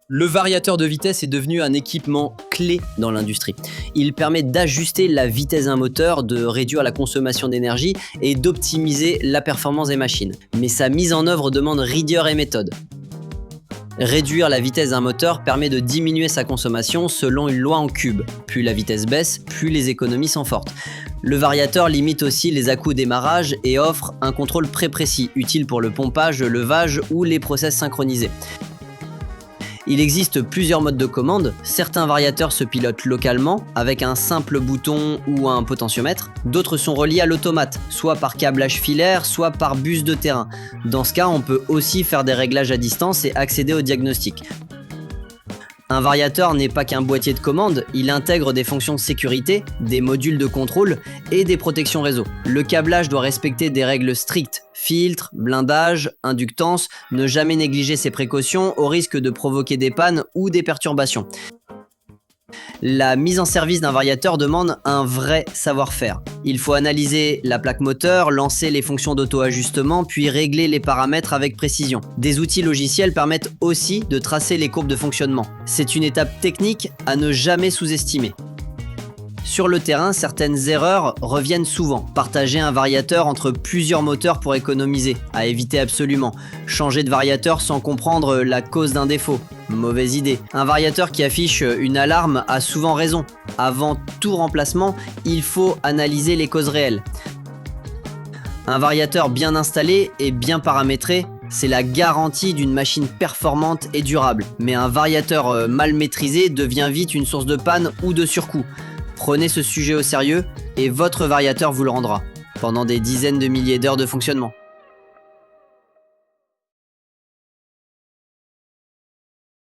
Le variateur de vitesse est devenu un équipement clé dans l'industrie. Il permet d'ajuster la vitesse d'un moteur, de réduire la consommation d'énergie et d'optimiser la performance des machines. Mais sa mise en œuvre demande rigueur et méthode. Réduire la vitesse d'un moteur permet de diminuer sa consommation selon une loi en cube. Plus la vitesse baisse, plus les économies sont fortes. Le variateur limite aussi les à-coups au démarrage et offre un contrôle précis, utile pour le pompage, le levage ou les process synchronisés. Il existe plusieurs modes de commande. Certains variateurs se pilotent localement avec un simple bouton ou un potentiomètre. D'autres sont reliés à l'automate, soit par câblage filaire, soit par bus de terrain. Dans ce cas, on peut aussi faire des réglages à distance et accéder au diagnostic. Un variateur n'est pas qu'un boîtier de commande, il intègre des fonctions de sécurité, des modules de contrôle et des protections réseau. Le câblage doit respecter des règles strictes, filtre, blindage, inductance, ne jamais négliger ces précautions au risque de provoquer des pannes ou des perturbations. La mise en service d'un variateur demande un vrai savoir-faire. Il faut analyser la plaque moteur, lancer les fonctions d'auto-ajustement, puis régler les paramètres avec précision. Des outils logiciels permettent aussi de tracer les courbes de fonctionnement. C'est une étape technique à ne jamais sous-estimer. Sur le terrain, certaines erreurs reviennent souvent. Partager un variateur entre plusieurs moteurs pour économiser, à éviter absolument. Changer de variateur sans comprendre la cause d'un défaut, mauvaise idée. Un variateur qui affiche une alarme a souvent raison. Avant tout remplacement, il faut analyser les causes réelles. Un variateur bien installé et bien paramétré, c'est la garantie d'une machine performante et durable. Mais un variateur mal maîtrisé devient vite une source de panne ou de surcoût. Prenez ce sujet au sérieux et votre variateur vous le rendra, pendant des dizaines de milliers d'heures de fonctionnement.